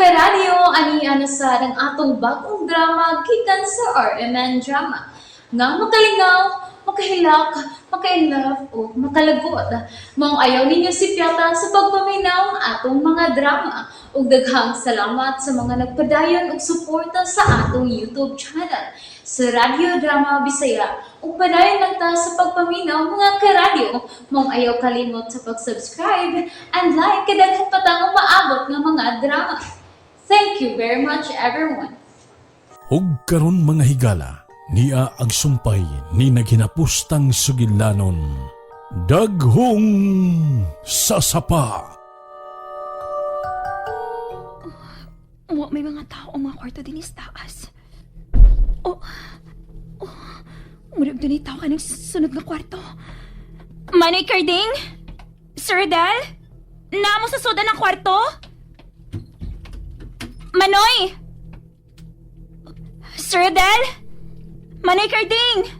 karadyo, ani sa ng atong bagong drama gikan sa RMN Drama. Nga makalingaw, makahilak, maka-inlove o makalagot. Maong ayaw ninyo si Piata sa pagpaminaw ng atong mga drama. Ug daghang salamat sa mga nagpadayon ug suporta sa atong YouTube channel sa Radyo Drama Bisaya. Ug padayon lang ta sa pagpaminaw mga karadyo. Maong ayaw kalimot sa pag-subscribe and like kadaghan pa tang maabot ng mga drama. Thank you very much everyone. Ug karon mga higala, niya ang sumpay ni naghinapustang sugilanon. Daghong sasapa. May mga tao ang mga kwarto din sa taas. Murag doon ay tao ka ng sunod na kwarto. Manay Carding? Sir Dal? Namo sa soda ng kwarto? Manoy! Sir Dal? Manay Carding!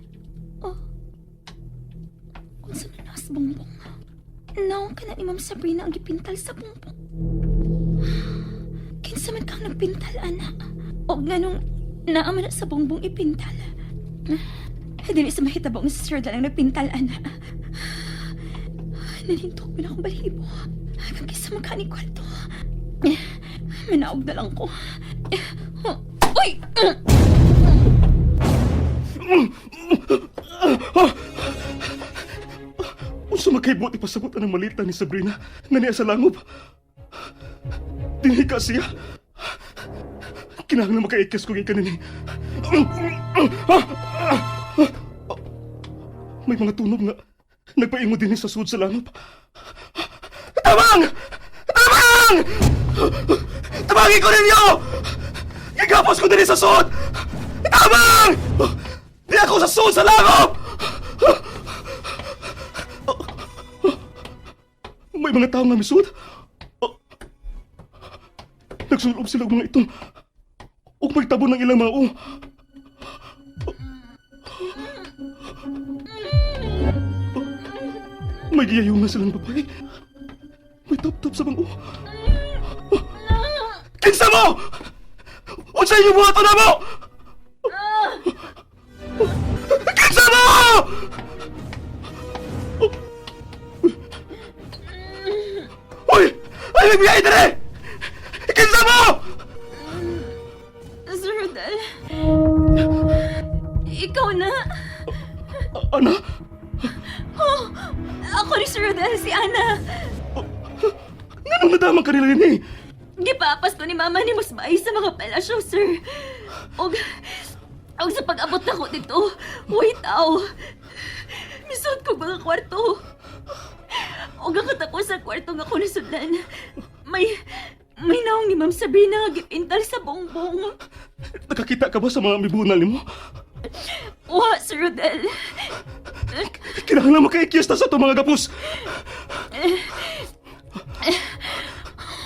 Kung saan na sa bongbong? Naong ka na ni Ma'am Sabrina ang gipintal sa bongbong. Kinsa man kang nagpintal, anak. O ganong naaman na sa bongbong ipintal. Dili sa mahitabong si Sir Dal ang nagpintal, anak. Nanintog mo na akong balibo. Hanggang kisa magkani kwarto. Manaog na lang ko. Uy! Unsa makaibot ipasabot ang malita ni Sabrina nga niya sa langob. Dinhi ka siya. Kinahanglan makaikyas ko gikan nini. May mga tunog nga nagpaingo din sa sud sa langob. Tabang! Tabang! Tabangin ko ninyo! Gagapos ko din sa sud! Tabang! Di ako sa sud sa langob! May mga tao nga misud. Nagsulob sila mga itong ug magtabo ng ilang mga May giyayungan silang babae. May tap-tap sa mga Kinsa mo! Unsa inyo buhaton na mo! Kinsa mo! Uy! Ay, nagbiyay dire! Kinsa mo! Sir Dal. Ikaw na. Ana? Ako ni Sir Dal, si Ana. Ganong nadamang ka nila yun eh. Gipapas ko ni Mama ni Musbay sa mga pelasyo, sir. Og sa pag-abot na ko dito, wait tao. Misod ko mga kwarto. Og ang katapos sa kwarto nga ko nasudlan, may naong ni Ma'am Sabrina nga gipintal sa bongbong. Nakakita ka ba sa mga mibunal ni mo? Wa, Sir Rodel. Kinahanglan makaikyas ta sa ito mga gapos.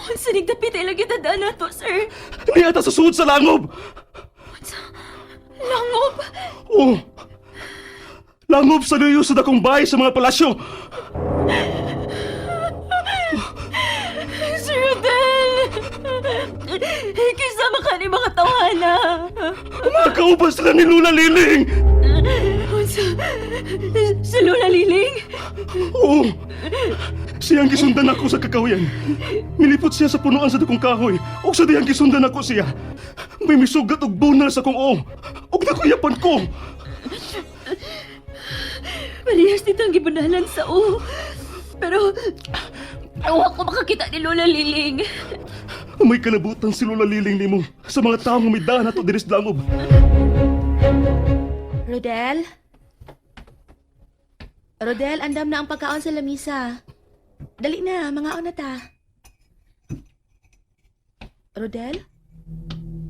Unsa ning dapit ay lagi tandaan nato, sir. Niyata sa suod sa langob. Langob. Oh. Langob sa luyo sa dakong bahay sa mga palasyo. Sir Rodel. Kisama ka ni mga tawana. Nakauban sila ni Lula Liling. Sa Lola Liling? Oo. Siyang gisundan ako sa kakahuyan. Milipot siya sa punuan sa dakong kahoy. O sa diyang gisundan ako siya. May misugat og bunal sa kong oong. Og nakuyapan ko. Malihas dito ang gibunalan sa o. Pero ako makakita ni Lola Liling. May kalabutan si Lula Liling nimo sa mga taong may daan ato diri sa langob. Rodel? Rodel, andam na ang pagkaon sa lamisa. Dali na, mga na ta. Rodel?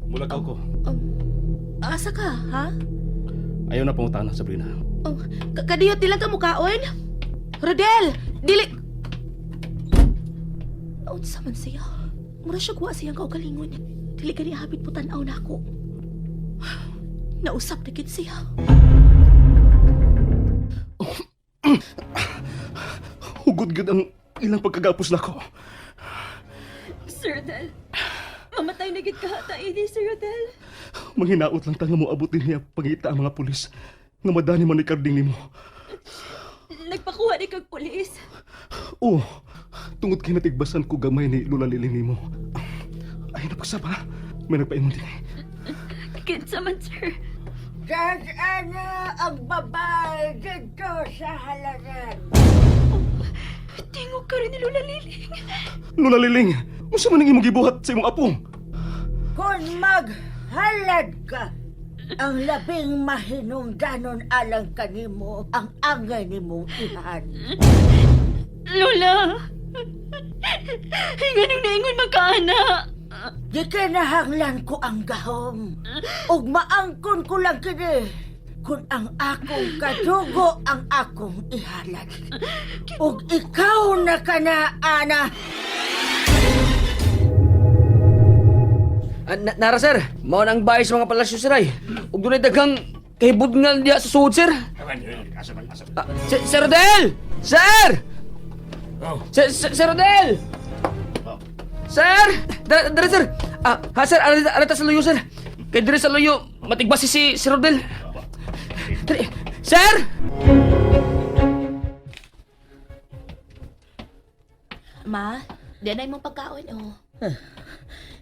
Mulakaw ko. Asa ka, ha? Ayaw na pangutana, Sabrina. Oh, kadiyot dilang ka mukaon? Rodel! Dili... Unsa man siya? Mura siya kuha siyang kaugalingon. Dili ka niya habit po tanaw na ako. Nausap na kit siya. Hugod gud ang ilang pagkagapos nako. Sir Del, Mamatay na gid kahata ini, Sir Rodel. Manghinaot lang ta nga mo abutin niya pangita ang mga pulis. Nga madani man ikarding nimo. Nagpakuha ni kag pulis. Oo, tungod kay natigbasan ko gamay ni Lula Liling nimo. Ay, napagsaba. May nagpaingon din eh. Kinsa man, sir. Ano ang babae dito sa halaran? Tingog ka rin ni Lola Liling. Lula Liling, unsa man ang imong gibuhat sa imong apong? Kung maghalad ka, ang labing mahinungdanon alang kanimo ang angay nimong ihan. Lola! Hinganong naingon magkaana. Di kinahanglan ko ang gahom. Ug maangkon ko lang kini kung ang akong kadugo ang akong ihalad. Ug ikaw na kana, ana. Nara sir, mao nang bahay sa mga palasyo sir ay. Ug dunay daghang kahibud nga diya sa suod sir. Sir Rodel! Sir! Sir Rodel! Sir! Dara sir! Sir, alita sa luyo sir. Kay dire sa luyo, matigbas si Rodel. Dali. Sir! Ma, diyan na imong pagkaon, oh.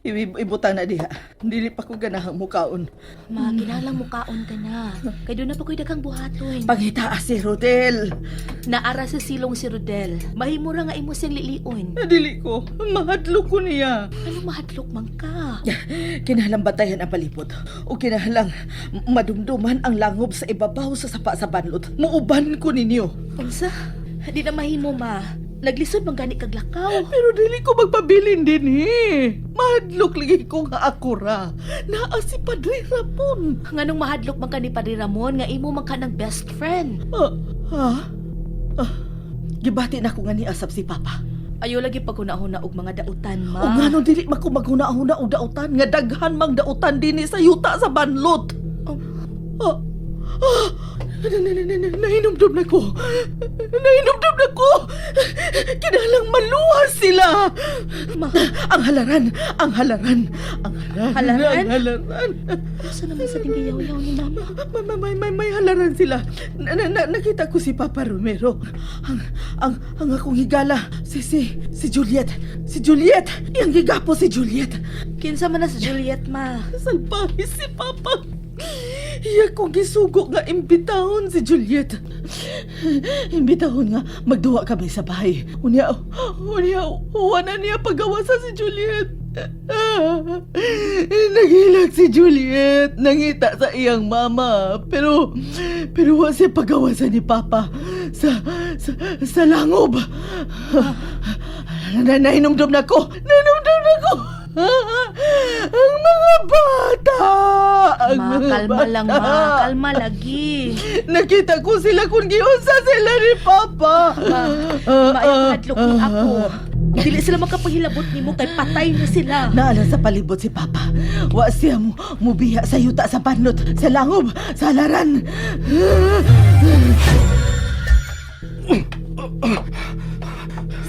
Ibutan na diha. Dili pa ko ganahang mukaon. Ma, kinalang mukaon ka na. Kay doon na pa ko'y daghang buhaton. Pangita si Rodel. Naara sa silong si Rodel. Mahimura nga imo siyang lilion. Dili ko. Mahadlok ko niya. Ano mahadlok man ka? Kinahanglan batayan ang palipot. O kinahanglan madumduman ang langob sa ibabaw sa sapa sa banlot. Muuban ko ninyo. Unsa? Di na mahimo, ma. Naglisod man gani kag lakaw. Pero dili ko magpabilin din Mahadlok lagi ko nga akura. Naa si Padre Ramon. Nganong mahadlok man ka ni Padre Ramon nga imo man ka ng best friend. Gibati na ko nga ni asap si Papa. Ayo lagi paguna-huna og mga dautan, ma. O nga no, dili man ko maghuna-huna og dautan. Nga daghan mang dautan din sa yuta sa banlot. Nahinumdum na ko. Kinalang maluwas sila. Ang halaran. Asa naman sa tinggayaw-yaw ni mama? May halaran sila. Nakita ko si Papa Romero. Ang akong higala. Si Juliet. Si Juliet. Yang gigapo si Juliet. Kinsa man na si Juliet, ma? Salbahe si Papa. Iya ko gisugo nga imbitahon si Juliet. Imbitahon nga magduwa kami sa bahay. Unya, wala niya pagawasa si Juliet. Naghilag si Juliet. Nangita sa iyang mama. Pero wa siya pagawasa ni Papa sa langob. Nahinumdum na ko. Ang mga bata! Ma, kalma lang, ma. Kalma lagi. Nakita ko sila kung giunsa sila ni Papa. Maayong hadlok mo ako. Dili sila makapahilabot ni mo kay patay na sila. Naala sa palibot si Papa. Wa siya mubiya sa yuta sa panlot, sa langob, sa halaran.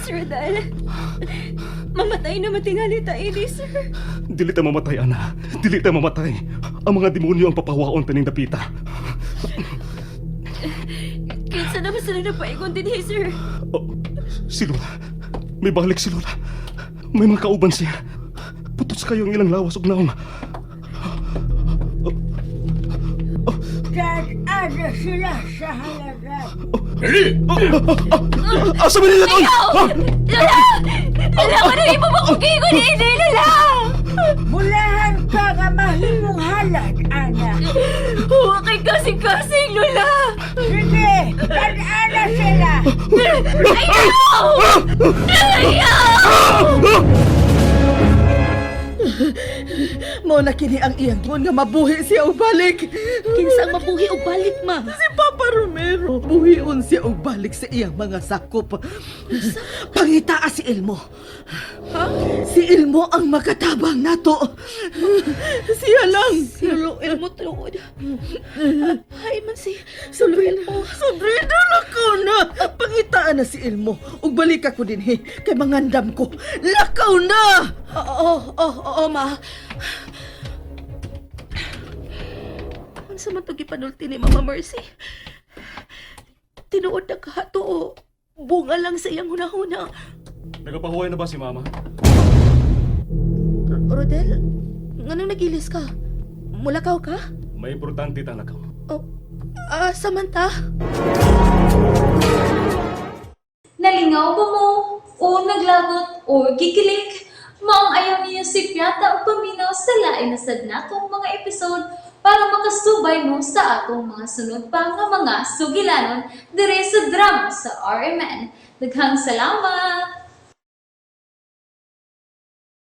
Sir Rodel, mamatay na matingali ta ini, sir. Dili ta mamatay, ana. Dili ta mamatay. Ang mga demonyo ang papawaon taning dapita. Kinsa naman sila napaingon din, sir. Oh, si Lola. May balik si Lola. May mga kauban siya. Putos kayo ang ilang lawas ug naong. Ano sila sa halaran? Asa ba nila doon? Lola! Lola, ano yung mabukingon ini, Lola? Mulahan ka nga mahimong halad, ana. Huwag kasing-kasing, Lola! Sige, ana sila. Ayaw! Mo na kini ang iyang nga mabuhi siya og balik. Kinsa ang mabuhi og balik, ma? Si Papa Romero, buhion siya og balik sa iyang mga sakop. Pangitaa si Elmo. Si Elmo ang makatabang nato. Siya lang. Silo, Elmo, tuod. Hay man si Elmo. Sabrina lakaw na. Pangitaan na si Elmo. Ug balik ako din kay mangandam ko. Lakaw na. Oo, ma. Unsa man to gipanulti ni Mama Mercy? Tinuod na kahato o bunga lang sa iyang hunahuna. Nagapahuway na ba si Mama? Rodel, nganong nagilis ka? Mulakaw ka? May importante tanak ko. Samantha? Nalingaw ba mo? O naglagot? O gikilik? Maong ayaw niya si Piata o paminaw sa lain na sad natong mga episode para makasubay mo sa atong mga sunod pa nga mga sugilanon dire sa drama sa RMN. Daghang salamat!